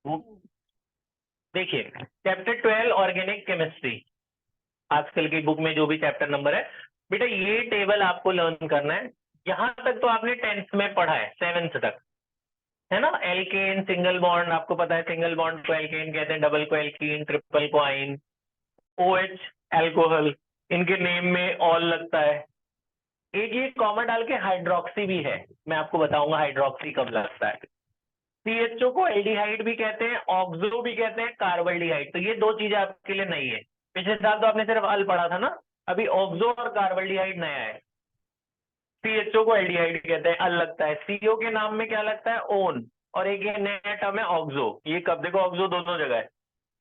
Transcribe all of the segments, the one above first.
वो देखिए, chapter 12 organic chemistry, आजकल की बुक में जो भी चैप्टर नंबर है, बेटा ये टेबल आपको लर्न करना है। यहां तक तो आपने 10th में पढ़ा है, 7th तक, है ना। एल्केन सिंगल बॉन्ड आपको पता है, सिंगल बॉन्ड को एल्केन कहते हैं, डबल को एल्कीन, ट्रिपल को आइन, OH एल्कोहल, इनके नेम में ऑल लगता है। एक ये कॉमन डाल के हाइड्रोक्सी भी है, मैं आपको बताऊंगा हाइड्रोक्सी कब लगता है। CHO को एल्डिहाइड भी कहते हैं, ऑक्सो भी कहते हैं, कार्बल्डिहाइड। तो ये दो चीजें आपके लिए नई है, पिछले साल तो आपने सिर्फ अल पढ़ा था ना, अभी ऑक्सो और कार्बल्डिहाइड नया है। CHO को एल्डिहाइड कहते हैं, अल लगता है। CO के नाम में क्या लगता है, ओन, और एक ये नया टर्म है ऑक्सो। ये कब, देखो ऑक्सो दोनों जगह है,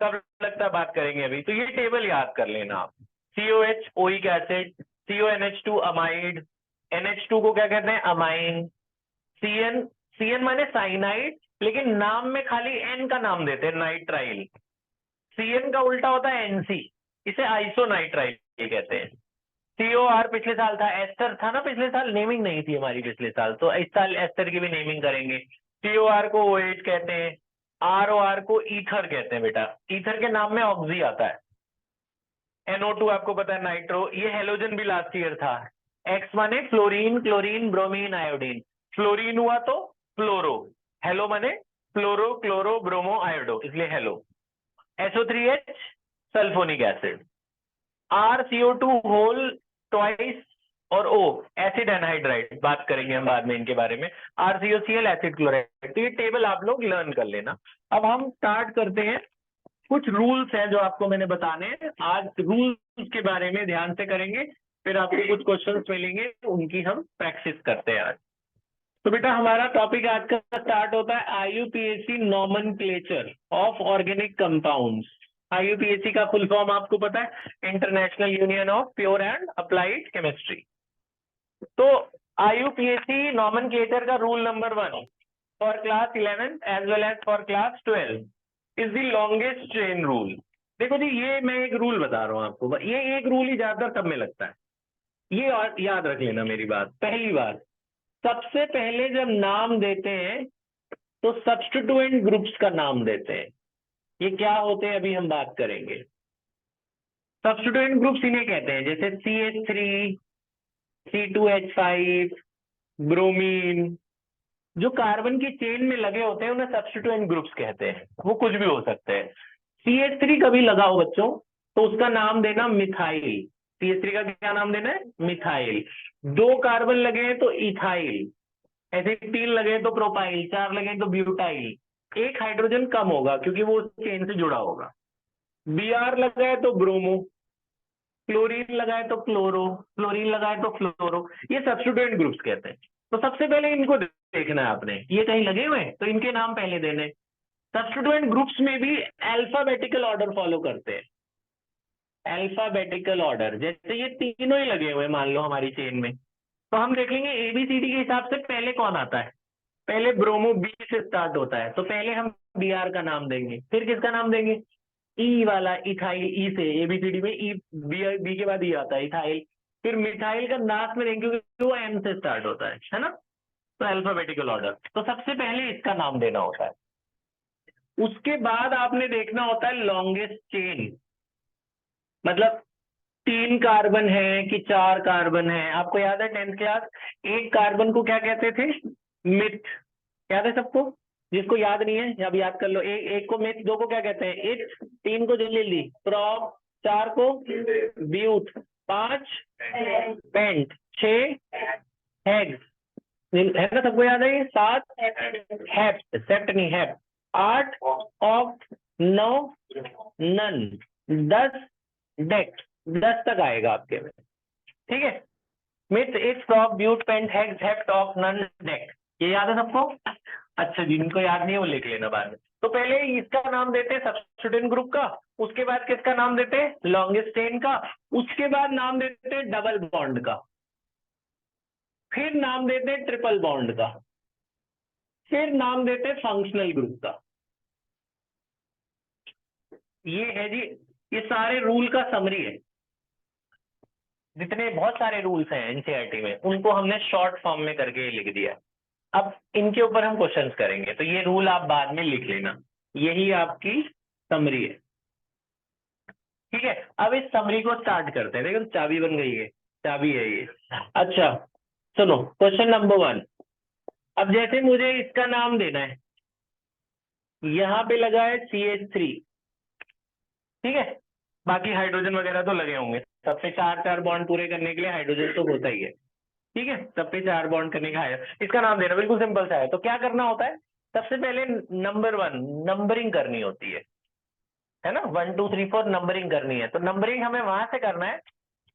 कब लगता है बात करेंगे अभी। तो ये टेबल याद कर लेना आप। COH oic acid, CONH2 amide, NH2 को क्या कहते हैं, अमाइन। CN, CN माने साइनाइड, लेकिन नाम में खाली N का नाम देते हैं, नाइट्राइल। CN का उल्टा होता है NC, इसे आइसोनाइट्राइल कहते हैं। COR पिछले साल था, एस्टर था ना पिछले साल, नेमिंग नहीं थी हमारी पिछले साल, तो इस साल एस्टर की भी नेमिंग करेंगे। COR को OH कहते हैं, ROR को ईथर कहते हैं बेटा, ईथर के नाम में ऑक्सी आता है। NO2 आपको पता है नाइट्रो, ये हेलोजन भी लास्ट ईयर था। X माने fluorine, chlorine, bromine, iodine, fluorine हुआ तो फ्लोरो, हेलो माने फ्लोरो, क्लोरो, ब्रोमो, आयोडो, इसलिए halo. SO3H sulphonic acid, RCO2 whole twice, और O एसिड एनहाइड्राइड, बात करेंगे हम बाद में इनके बारे में। RCOCl acid chloride. तो ये टेबल आप लोग लर्न कर लेना। अब हम स्टार्ट करते हैं, कुछ रूल्स हैं जो आपको मैंने बताने हैं आज, रूल्स के बारे में ध्यान से करेंगे, फिर आपको कुछ क्वेश्चंस मिलेंगे, उनकी हम प्रैक्टिस करते हैं आज। तो बेटा हमारा टॉपिक आज का स्टार्ट होता है IUPAC nomenclature of organic compounds. IUPAC का फुल फॉर्म आपको पता है, international union of pure and applied chemistry. तो IUPAC नॉमेनक्लेचर का rule number 1 for class 11 as well as for class 12 is the longest chain rule. देखो जी, ये मैं एक रूल बता रहा हूं आपको, ये एक रूल ही ज्यादातर सब में लगता है, ये याद रख लेना मेरी बात। पहली बात, सबसे पहले जब नाम देते हैं तो सब्स्टिट्यूएंट ग्रुप्स का नाम देते हैं। ये क्या होते हैं अभी हम बात करेंगे। सब्स्टिट्यूएंट ग्रुप्स इन्हें कहते हैं, जैसे CH3, C2H5, ब्रोमीन, जो कार्बन की चेन में लगे होते हैं उन्हें सब्स्टिट्यूएंट ग्रुप्स कहते हैं। वो कुछ भी हो सकते हैं। CH3 कभी लगा हो बच्चों तो उसका नाम देना मिथाइल। CH3 का क्या नाम देना है, मिथाइल। दो कार्बन लगे हैं तो इथाइल, ऐसे 3 लगे तो प्रोपाइल, 4 लगे तो ब्यूटाइल। एक हाइड्रोजन कम होगा क्योंकि वो उस चेन से जुड़ा होगा। Br लगा है तो ब्रोमो, क्लोरीन लगा है तो क्लोरो, फ्लोरीन लगा है तो फ्लोरो। ये सब्स्टिट्यूएंट ग्रुप्स कहते हैं। तो सबसे पहले इनको देखना है आपने, ये कहीं लगे हुए हैं तो इनके नाम पहले देने। सब्स्टिट्यूएंट ग्रुप्स में भी अल्फाबेटिकल ऑर्डर फॉलो करते हैं, अल्फाबेटिकल ऑर्डर। जैसे ये तीनों ही लगे हुए मान लो हमारी चेन में, तो हम देख लेंगे ABCD के हिसाब से पहले कौन आता है। पहले ब्रोमो B से स्टार्ट होता है, तो पहले हम Br का नाम देंगे, फिर किसका नाम देंगे, ई वाला इथाइल, ई से ABCD में ई, बी के बाद ई आता है, इथाइल। फिर मिथाइल का लास्ट में देंगे क्योंकि वो M से स्टार्ट होता है ना। तो अल्फाबेटिकल ऑर्डर, तो सबसे पहले इसका नाम देना होता है। उसके बाद आपने देखना होता है लॉन्गेस्ट चेन, मतलब 3 कार्बन है कि 4 कार्बन है। आपको याद है 10th क्लास, एक कार्बन को क्या कहते थे, मिथ, याद है सबको। जिसको याद नहीं है अब याद कर लो, एक को मिथ, दो को क्या कहते हैं इथ, 3 को जलीली, प्रॉप, 4 को ब्यूट, 5 पेंट, 6 हेग, है ना, सबको याद है ये। 7 हेप्ट, सेप्ट नहीं हेप्ट, 8 ऑक्ट, 9 नन, 10 डेक्ट, 10 तक आएगा आपके में, ठीक है। Meth, eth, prop, but, pent, hex, hept, oct, non, dec, ये याद है सबको। अच्छा, जिनको याद नहीं है वो लिख लेना बाद में। तो पहले इसका नाम देते हैं सब्स्टिट्यूएंट ग्रुप का, उसके बाद किसका नाम देते हैं, लॉन्गेस्ट चेन का, उसके बाद नाम देते हैं डबल बॉन्ड का, फिर नाम देते हैं ट्रिपल बॉन्ड का, फिर नाम देते हैं फंक्शनल ग्रुप का। ये है जी, ये सारे रूल का समरी है। जितने बहुत सारे रूल्स हैं एनसीईआरटी में, उनको हमने शॉर्ट फॉर्म में करके लिख दिया। अब इनके ऊपर हम क्वेश्चंस करेंगे, तो ये रूल आप बाद में लिख लेना। यही आपकी समरी है। ठीक है, अब इस समरी को स्टार्ट करते हैं। देखो तो चाबी बन गई है, चाबी है ये। अच्छा सुनो, क्वेश्चन नंबर 1। अब जैसे मुझे इसका नाम देना है, यहाँ पे लगा है CH3, ठीक है, बाकी हाइड्रोजन वगैरह तो लगे होंगे, सब पे चार चार बॉन्ड पूरे करने के लिए हाइड्रोजन तो होता ही है। ठीक है, सब पे चार बॉन्ड करने का है। इसका नाम देना बिल्कुल सिंपल सा है। तो क्या करना होता है, सबसे पहले नंबर 1 नंबरिंग करनी होती है ना, 1 2 3 4 नंबरिंग करनी है। तो नंबरिंग हमें वहां से करना है,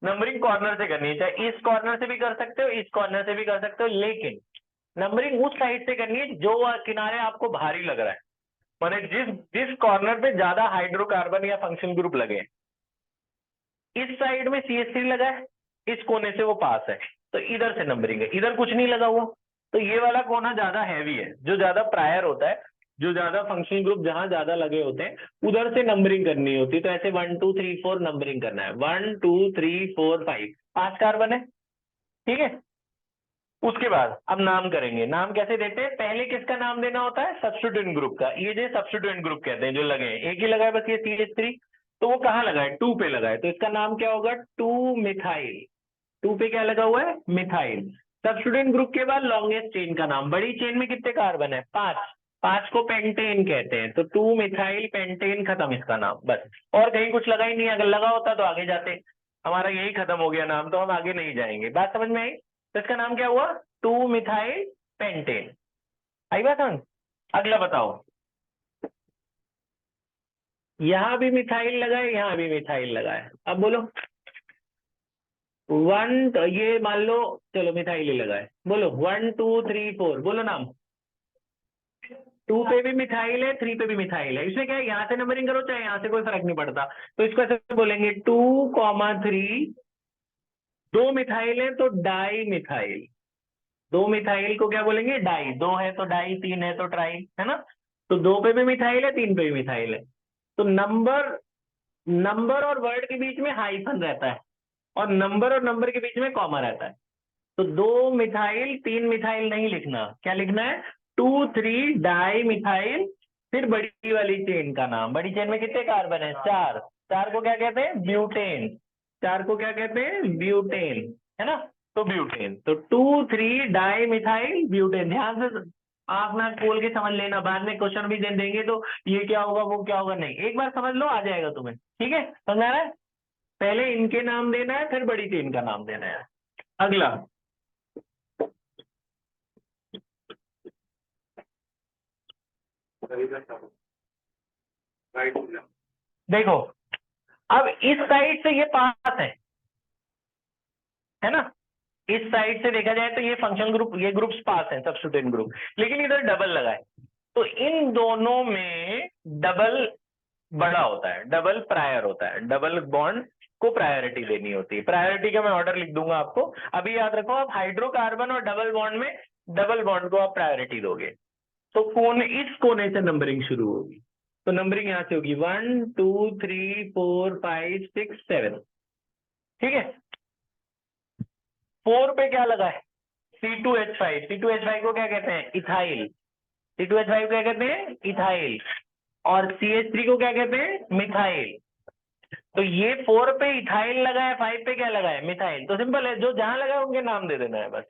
नंबरिंग कॉर्नर से करनी है। चाहे इस कॉर्नर से भी कर सकते हो, इस कॉर्नर से भी कर सकते हो, लेकिन नंबरिंग उस साइड से करनी है जो किनारे आपको भारी लग रहा है, माने जिस जिस कॉर्नर पे ज्यादा हाइड्रोकार्बन या फंक्शन ग्रुप लगे। इस साइड में CH3 लगा है, इस कोने से वो पास है, तो इधर से नंबरिंग है। इधर कुछ नहीं लगा हुआ, तो ये वाला कोना ज्यादा हैवी है, जो ज्यादा प्रायर होता है, जो ज्यादा फंक्शन ग्रुप जहां ज्यादा लगे होते हैं, उधर से नंबरिंग करनी होती है। तो ऐसे 1 2 3 4 नंबरिंग करना है, 1 2 3 4 5, 5 कार्बन है। ठीक है, उसके बाद अब नाम करेंगे। नाम कैसे देते हैं, पहले किसका नाम देना होता है, सब्स्टिट्यूएंट ग्रुप का। ये जो सब्स्टिट्यूएंट ग्रुप कहते हैं जो लगे हैं, एक ही लगा है बस ये CH3, तो वो कहाँ लगा है, 2 पे लगा है, तो इसका नाम क्या होगा, 2 मिथाइल। 2 पे क्या लगा हुआ है, मिथाइल। सब्स्टिट्यूएंट ग्रुप के बाद लॉन्गेस्ट चेन का नाम, बड़ी चेन में कितने कार्बन है, 5, 5 को पेंटेन कहते हैं, तो 2 मिथाइल पेंटेन, खत्म इसका नाम बस। और कहीं कुछ लगा ही नहीं, अगर लगा होता तो आगे जाते, हमारा यही खत्म हो गया नाम, तो हम आगे नहीं जाएंगे। बात समझ में आई, तो इसका नाम क्या हुआ, 2 मिथाइल पेंटेन। आई बात समझ। अगला बताओ, यहां भी मिथाइल लगा है, यहां भी मिथाइल लगा है, अब बोलो। ये मान लो, चलो मिथाइल ही लगा है, बोलो 1 2 3 4, बोलो नाम। 2 पे भी मिथाइल है, 3 पे भी मिथाइल है, इसमें क्या है, यहाँ से नंबरिंग करो चाहे यहाँ से, कोई फर्क नहीं पड़ता। तो इसको ऐसे बोलेंगे 2,3, 2 मिथाइल है तो डाई मिथाइल। 2 मिथाइल को क्या बोलेंगे, डाई। 2 है तो डाई, 3 है तो ट्राई, है ना। तो 2 पे भी मिथाइल है, 3 पे भी मिथाइल है। तो नंबर नंबर और वर्ड के बीच में हाइफन रहता है, और नंबर के बीच में कॉमा रहता है। तो 2 मिथाइल 3 मिथाइल नहीं लिखना, क्या लिखना है, 2 3 डाई मिथाइल, फिर बड़ी वाली चेन का नाम। बड़ी चेन में कितने कार्बन है, 4, 4 को क्या कहते हैं, ब्यूटेन। 4 को क्या कहते हैं, ब्यूटेन, है ना। तो ब्यूटेन, तो 2 3 डाई मिथाइल ब्यूटेन। ध्यान से आंख नाक खोल के समझ लेना, बाद में क्वेश्चन भी दे देंगे तो ये क्या होगा वो क्या होगा, नहीं, एक बार समझ लो आ जाएगा तुम्हें। ठीक है, समझ आ रहा है। पहले इनके नाम देना है, फिर बड़ी चेन का नाम देना है। अगला, देखो, अब इस साइड से ये पास है ना। इस साइड से देखा जाए तो ये फंक्शन ग्रुप, ये ग्रुप्स पास हैं, सब्स्टिट्यूएंट ग्रुप, लेकिन इधर डबल लगा है, तो इन दोनों में डबल बड़ा होता है, डबल प्रायर होता है, डबल बॉन्ड को प्रायोरिटी देनी होती है। प्रायोरिटी का मैं ऑर्डर लिख दूंगा आपको, अभी याद रखो, आप हाइड्रोकार्बन और डबल बॉन्ड में डबल बॉन्ड को आप प्रायोरिटी दोगे, तो कोने, इस कोने से नंबरिंग शुरू होगी। तो नंबरिंग यहां से होगी 1 2 3 4 5 6 7। ठीक है, 4 पे क्या लगा है, C2H5। C2H5 को क्या कहते हैं, इथाइल। C2H5 को क्या कहते हैं, इथाइल। और CH3 को क्या कहते हैं, मिथाइल। तो ये 4 पे इथाइल लगा है, 5 पे क्या लगा है, मिथाइल। तो सिंपल है, जो जहां लगा है उनके नाम दे देना है बस।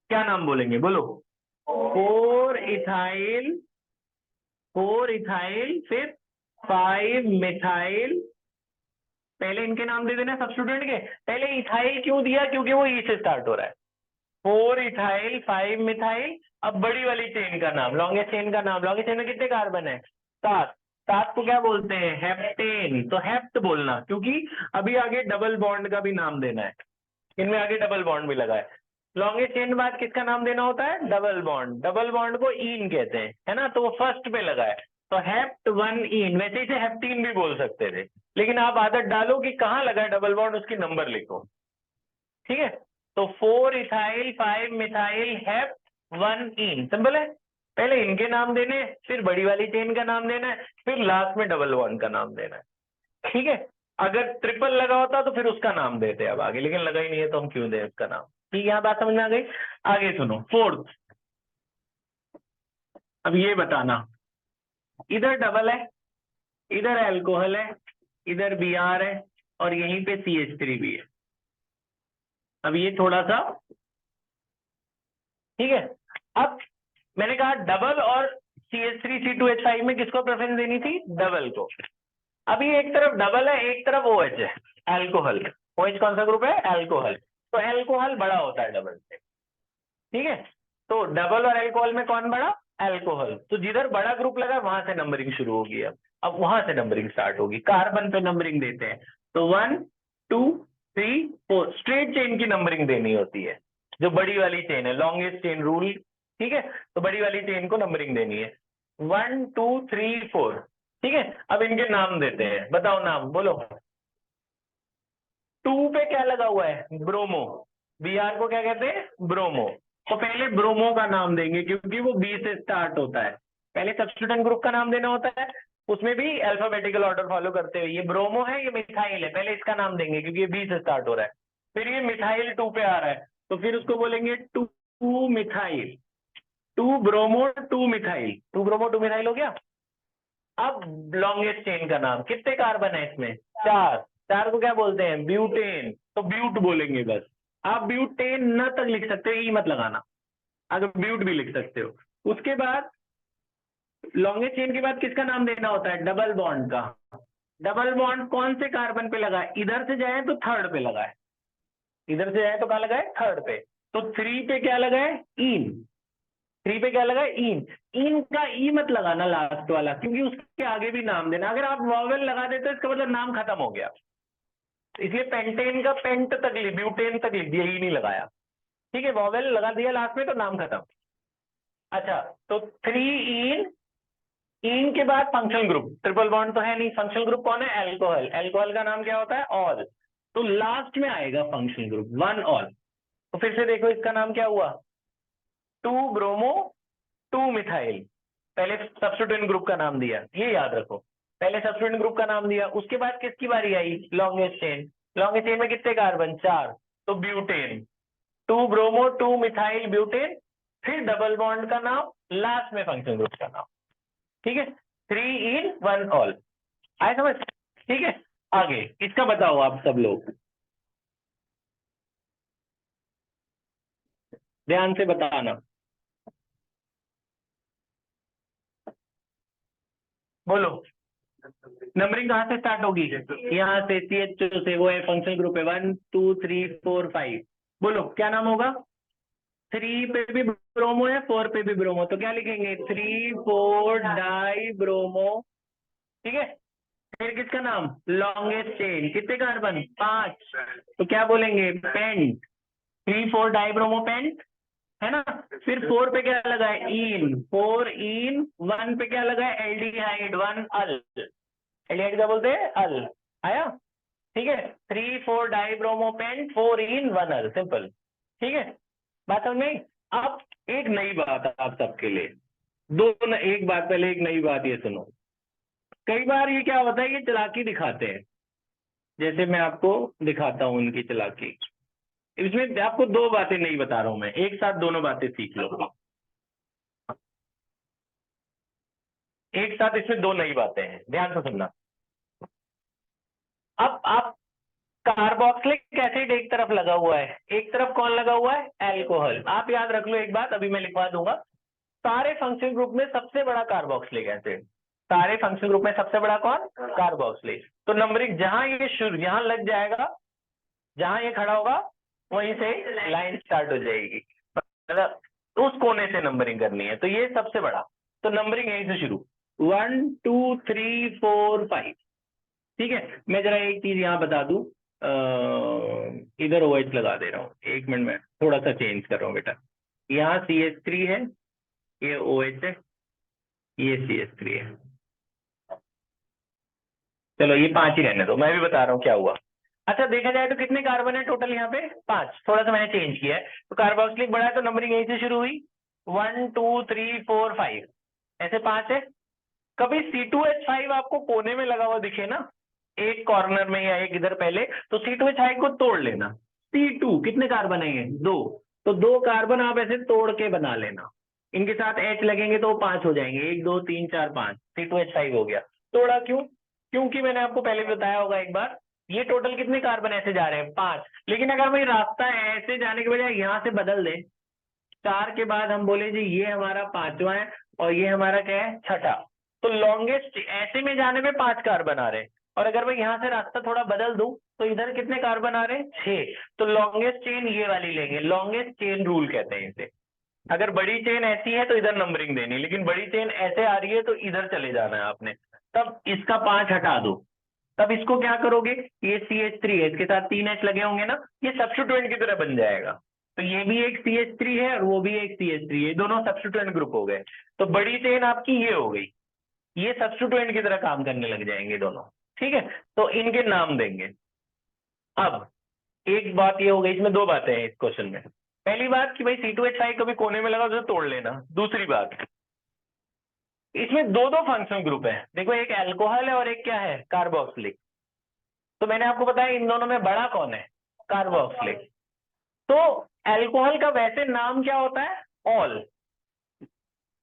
क्या नाम बोलेंगे, बोलो। 4 इथाइल, 4 इथाइल, फिर 5 मिथाइल। पहले इनके नाम दे देना सब्स्टिट्यूएंट के। पहले इथाइल क्यों दिया, क्योंकि वो ई से स्टार्ट हो रहा है। 4 इथाइल 5 मिथाइल। अब बड़ी वाली चेन का नाम, लॉन्गेस्ट चेन का नाम। लॉन्गेस्ट चेन में कितने कार्बन है, 7। 7 को क्या बोलते हैं, हेप्टेन। तो हेप्ट बोलना, क्योंकि अभी आगे डबल बॉन्ड का भी नाम देना है, इनमें आगे डबल बॉन्ड भी लगा है। लॉन्गेस्ट चेन के बाद किसका नाम देना होता है, डबल बॉन्ड। डबल बॉन्ड को ईन कहते हैं, है ना, तो वो फर्स्ट पे लगा है, तो हेप्ट 1 ईन। वैसे इसे हेप्टीन भी बोल सकते थे, लेकिन आप आदत डालो कि कहाँ लगा है डबल बॉन्ड, उसकी नंबर लिखो। ठीक है, तो 4 इथाइल 5 मिथाइल हेप्ट 1 ईन, सिंपल है। पहले इनके नाम देने, फिर बड़ी वाली चेन का नाम देना है, फिर लास्ट में डबल बॉन्ड का नाम देना है। ठीक है, अगर ट्रिपल लगा होता तो फिर उसका नाम देते अब आगे, लेकिन लगा ही नहीं है तो हम क्यों दें उसका नाम। ठीक है, यहाँ बात समझ में आ गई। आगे सुनो, फोर्थ। अब ये बताना, इधर डबल है, इधर एल्कोहल है, इधर Br है, और यहीं पे CH3 भी है। अब ये थोड़ा सा ठीक है। अब मैंने कहा डबल और CH3 C2H5 में किसको प्रेफरेंस देनी थी? डबल को। अब ये एक तरफ डबल है, एक तरफ OH है, एल्कोहल। OH कौन सा ग्रुप है? एल्कोहल। तो एल्कोहल बड़ा होता है डबल से, ठीक है। तो डबल और एल्कोहल में कौन बड़ा? एल्कोहल। तो जिधर बड़ा ग्रुप लगा वहां से नंबरिंग शुरू होगी। अब वहां से नंबरिंग स्टार्ट होगी। कार्बन पे नंबरिंग देते हैं, तो 1 2 3 4 स्ट्रेट चेन की नंबरिंग देनी होती है, जो बड़ी वाली चेन है, लॉन्गेस्ट चेन रूल, ठीक है। तो बड़ी वाली चेन को नंबरिंग देनी है 1 2 3 4, ठीक है। अब इनके नाम देते हैं, बताओ नाम बोलो। 2 पे क्या लगा हुआ है? ब्रोमो। Br को क्या कहते हैं? ब्रोमो। तो पहले ब्रोमो का नाम देंगे क्योंकि वो B से स्टार्ट होता है। पहले सब्स्टिट्यूएंट ग्रुप का नाम देना होता है, उसमें भी अल्फाबेटिकल ऑर्डर फॉलो करते हुए। ये ब्रोमो है, ये मिथाइल है, पहले इसका नाम देंगे क्योंकि ये B से स्टार्ट हो रहा है। फिर ये मिथाइल 2 पे आ रहा है, तो फिर उसको बोलेंगे 2 methyl, 2 bromo 2 methyl, 2 bromo 2 methyl हो गया। अब लॉन्गेस्ट चेन का नाम, कितने कार्बन है इसमें? 4। 4 को क्या बोलते हैं? ब्यूटेन। तो ब्यूट बोलेंगे बस। आप ब्यूटेन न तक लिख सकते हो, ई मत लगाना, अगर ब्यूट भी लिख सकते हो। उसके बाद लॉन्गेस्ट चेन के बाद किसका नाम देना होता है? डबल बॉन्ड का। डबल बॉन्ड कौन से कार्बन पे लगा है? इधर से जाए तो थर्ड पे लगा है, इधर से जाए तो कहाँ लगा है? थर्ड पे। तो 3 पे क्या लगा है? इन। 3 पे क्या लगा है? इन। इन का ई मत लगाना लास्ट वाला, क्योंकि उसके आगे भी नाम देना। अगर आप वॉवेल लगा देते तो इसका मतलब नाम खत्म हो गया, इसलिए पेंटेन का पेंट तक लिख, ब्यूटेन तक लिख दिया, ई नहीं लगाया, ठीक है। वॉवेल लगा दिया लास्ट में तो नाम खत्म। अच्छा, तो 3 इन। इन के बाद फंक्शनल ग्रुप, ट्रिपल बॉन्ड तो है नहीं, फंक्शनल ग्रुप कौन है? एल्कोहल। एल्कोहल का नाम क्या होता है? ऑल। तो लास्ट में आएगा फंक्शनल ग्रुप 1 ऑल। तो फिर से देखो इसका नाम क्या हुआ? 2 ब्रोमो 2 मिथाइल। पहले सब्स्टिट्यूएंट ग्रुप का नाम दिया, ये याद रखो। पहले सब्स्टिट्यूएंट ग्रुप का नाम दिया, उसके बाद किसकी बारी आई? Longest chain. लॉन्गेस्ट चेन में कितने कार्बन? 4। तो ब्यूटेन, 2 ब्रोमो 2 मिथाइल ब्यूटेन, फिर डबल बॉन्ड का नाम, लास्ट में फंक्शनल ग्रुप का नाम, ठीक है। 3 इन 1 ऑल। आए समझ? ठीक है। आगे इसका बताओ आप सब लोग, ध्यान से बताना, बोलो। नंबरिंग कहाँ से स्टार्ट होगी? यहाँ से, CH2 से, वो है फंक्शनल ग्रुप है 1 2 3 4 5। बोलो क्या नाम होगा? 3 पे भी ब्रोमो है, 4 पे भी ब्रोमो, तो क्या लिखेंगे? 3 4 डाई ब्रोमो, ठीक है। फिर किसका नाम? लॉन्गेस्ट चेन, कितने कार्बन? 5। तो क्या बोलेंगे? पेंट। 3 4 डाई ब्रोमो पेंट, है ना। फिर 4 पे क्या लगा है? इन। 4 इन। 1 पे क्या लगा है? एल्डिहाइड 1 अल। एल्डिहाइड क्या बोलते हैं? अल। आया? ठीक है। 3 4 डाई ब्रोमो पेंट, 4 इन 1 अल, सिंपल, ठीक है। बात समझ में आई? अब एक नई बात आप सबके लिए, एक बात पहले, एक नई बात ये सुनो। कई बार ये क्या होता है, ये चालाकी दिखाते हैं, जैसे मैं आपको दिखाता हूं उनकी चालाकी। इसमें आपको 2 बातें नहीं बता रहा हूं मैं, एक साथ दोनों बातें सीख लो। एक साथ इसमें 2 नई बातें हैं, ध्यान से सुनना। अब आप कार्बोक्सिलिक एसिड एक तरफ लगा हुआ है, एक तरफ कौन लगा हुआ है? एल्कोहल। आप याद रख लो एक बात, अभी मैं लिखवा दूंगा। सारे फंक्शनल ग्रुप में सबसे बड़ा कार्बोक्सिलिक एसिड। सारे फंक्शनल ग्रुप में सबसे बड़ा कौन? कार्बोक्सिलिक। तो नंबरिंग जहां ये शुरू, यहां लग जाएगा, जहां ये खड़ा होगा वहीं से लाइन स्टार्ट हो जाएगी, मतलब उस कोने से नंबरिंग करनी है, तो ये सबसे बड़ा। तो नंबरिंग यहीं से शुरू, 1 2 3 4 5, ठीक है। मैं जरा एक चीज यहाँ बता दूं, इधर OH लगा दे रहा हूँ, 1 मिनट में थोड़ा सा चेंज कर रहा हूँ बेटा। यहाँ CH3 है, ये OH है, ये CH3 है। चलो ये 5 ही रहने दो, मैं भी बता रहा हूँ क्या हुआ। अच्छा, देखा जाए तो कितने कार्बन है टोटल यहाँ पे? 5। थोड़ा सा मैंने चेंज किया है, तो कार्बोक्सिलिक बड़ा है तो नंबरिंग यहीं से शुरू हुई, 1 2 3 4 5, ऐसे 5 है। कभी C2H5 आपको कोने में लगा हुआ दिखे ना, एक कॉर्नर में या एक इधर पहले, तो C2H5 को तोड़ लेना। C2 कितने कार्बन है? ये 2। तो 2 कार्बन आप ऐसे तोड़ के बना लेना, इनके साथ H लगेंगे तो वो 5 हो जाएंगे, 1 2 3 4 5, C2H5 हो गया। तोड़ा क्यों? क्योंकि मैंने आपको पहले भी बताया होगा एक बार, ये टोटल कितने कार्बन ऐसे जा रहे हैं? 5। लेकिन अगर भाई रास्ता ऐसे जाने के बजाय यहाँ से बदल दे, 4 के बाद हम बोले जी ये हमारा 5वां है और ये हमारा क्या है? छठा। तो लॉन्गेस्ट ऐसे में जाने में 5 कार्बन आ रहे हैं, और अगर मैं यहाँ से रास्ता थोड़ा बदल दूं तो इधर कितने कार्बन आ रहे हैं? 6। तो लॉन्गेस्ट चेन ये वाली लेंगे, लॉन्गेस्ट चेन रूल कहते हैं इसे। अगर बड़ी चेन ऐसी है तो इधर नंबरिंग देनी, लेकिन बड़ी चेन ऐसे आ रही है तो इधर चले जाना है आपने। तब इसका 5 हटा दो, तब इसको क्या करोगे? ये CH3 है, इसके साथ 3 H लगे होंगे ना, ये सब्स्टिट्यूएंट की तरह बन जाएगा। तो ये भी एक CH3 है और वो भी एक CH3 है, दोनों सब्स्टिट्यूएंट ग्रुप हो गए। तो बड़ी चेन आपकी ये हो गई, ये सब्स्टिट्यूएंट की तरह काम करने लग जाएंगे दोनों। ठीक है, तो इनके नाम देंगे। अब एक बात ये हो गई, इसमें दो बातें हैं इस क्वेश्चन में। पहली बात कि भाई C2H5 कभी कोने में लगा तो तोड़ लेना। दूसरी बात, इसमें दो दो फंक्शनल ग्रुप है। देखो एक अल्कोहल है और एक क्या है? कार्बोक्सिलिक। तो मैंने आपको बताया इन दोनों में बड़ा कौन है? कार्बोक्सिलिक। तो अल्कोहल का वैसे नाम क्या होता है? ऑल।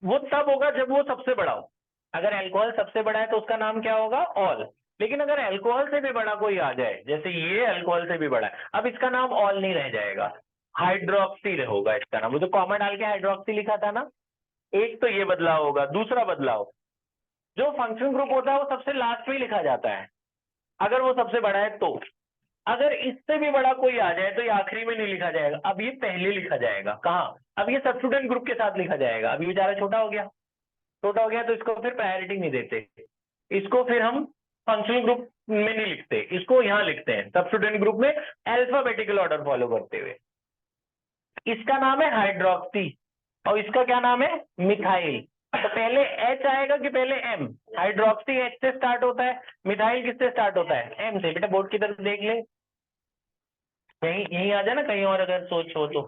वो तब होगा जब वो सबसे बड़ा हो। अगर अल्कोहल सबसे बड़ा है तो उसका नाम क्या होगा? ऑल। लेकिन अगर अल्कोहल से भी बड़ा कोई आ जाए, जैसे ये अल्कोहल से भी बड़ा है, अब इसका नाम ऑल नहीं रह जाएगा, हाइड्रोक्सी होगा इसका नाम। वो जो कॉमा डाल के हाइड्रोक्सी लिखा था ना, एक तो ये बदलाव होगा। दूसरा बदलाव, जो फंक्शन ग्रुप होता है वो सबसे लास्ट में ही लिखा जाता है, अगर वो सबसे बड़ा है तो। अगर इससे भी बड़ा कोई आ जाए तो ये आखिरी में नहीं लिखा जाएगा, अब ये पहले लिखा जाएगा। कहाँ? अब ये सब्स्टिट्यूएंट ग्रुप के साथ लिखा जाएगा। अभी बेचारा छोटा हो गया, छोटा हो गया तो इसको फिर प्रायोरिटी नहीं देते, इसको फिर हम फंक्शनल ग्रुप में नहीं लिखते, इसको यहाँ लिखते हैं सब्स्टिट्यूएंट ग्रुप में, अल्फाबेटिकल ऑर्डर फॉलो करते हुए। इसका नाम है हाइड्रोक्सी और इसका क्या नाम है? मिथाइल। तो पहले H आएगा कि पहले M? हाइड्रोक्सी H से स्टार्ट होता है, मिथाइल किससे स्टार्ट होता है? M से। बेटा बोर्ड की तरफ देख ले, यहीं यहीं आ जाए ना, कहीं और अगर सोच हो तो।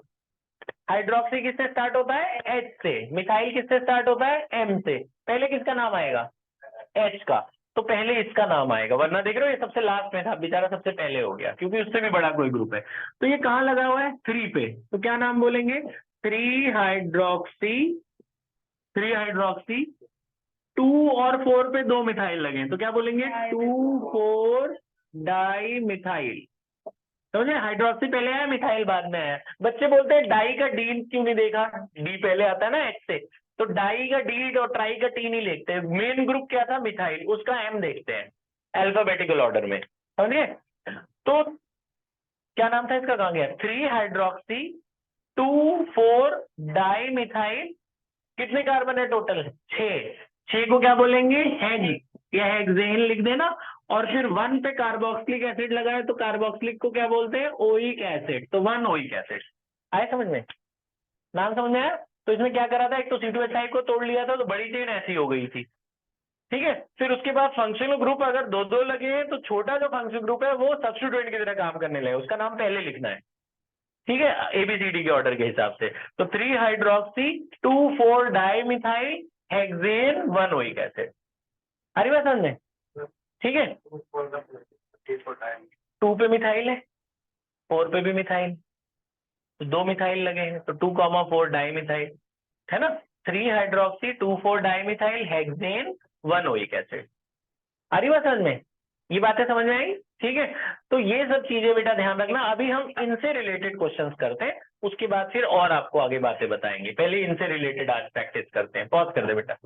हाइड्रोक्सी किससे स्टार्ट होता है? H से। मिथाइल किससे स्टार्ट होता है? M से। पहले किसका नाम आएगा? H का। तो पहले इसका नाम आएगा, वरना देख रहे हो ये सबसे लास्ट में था, बेचारा सबसे पहले हो गया क्योंकि उससे भी बड़ा कोई ग्रुप है। तो ये कहाँ लगा हुआ है? 3 पे। तो क्या नाम बोलेंगे? 3 हाइड्रोक्सी, 3 हाइड्रोक्सी। 2 और 4 पे 2 मिथाइल लगे तो क्या बोलेंगे? 2,4 डाई मिथाइल। समझे? हाइड्रोक्सी पहले आया, मिथाइल बाद में आया। बच्चे बोलते हैं डाई का डी क्यों नहीं देखा? डी पहले आता है ना H से, तो डाई का डी और ट्राई का टी नहीं लिखते। मेन ग्रुप क्या था? मिथाइल, उसका M देखते हैं अल्फाबेटिकल ऑर्डर में। समझे? तो क्या नाम था इसका? कहाँ गया? 3 हाइड्रोक्सी 2,4 डाई मिथाइल। कितने कार्बन है टोटल? 6। 6 को क्या बोलेंगे? हेज या हेक्सेन लिख देना। और फिर 1 पे कार्बोक्सिलिक एसिड लगा है तो कार्बोक्सिलिक को क्या बोलते हैं? Oic acid. तो 1 ओइक एसिड। आए समझ में? नाम समझ में आया? तो इसमें क्या करा था? एक तो C2H5 को तोड़ लिया था तो बड़ी चेन ऐसी हो गई थी। ठीक है, फिर उसके बाद फंक्शनल ग्रुप अगर दो दो लगे हैं तो छोटा जो फंक्शनल ग्रुप है वो सब्स्टिट्यूएंट की तरह काम करने लगे, उसका नाम पहले लिखना है। ठीक है, ABCD के ऑर्डर के हिसाब से। तो 3 hydroxy 2,4 di methyl hexane 1 oic acid. आ रही बात समझ में? ठीक है, 2 पे मिथाइल है, 4 पे भी मिथाइल, तो 2 मिथाइल लगे हैं तो 2,4 डाई मिथाइल है ना। 3 hydroxy 2,4 di methyl hexane 1 oic acid. आ रही बात समझ में? ये बातें समझ में आई? ठीक है, तो ये सब चीजें बेटा ध्यान रखना। अभी हम इनसे रिलेटेड क्वेश्चंस करते हैं, उसके बाद फिर और आपको आगे बातें बताएंगे। पहले इनसे रिलेटेड आज प्रैक्टिस करते हैं। पॉज कर दे बेटा।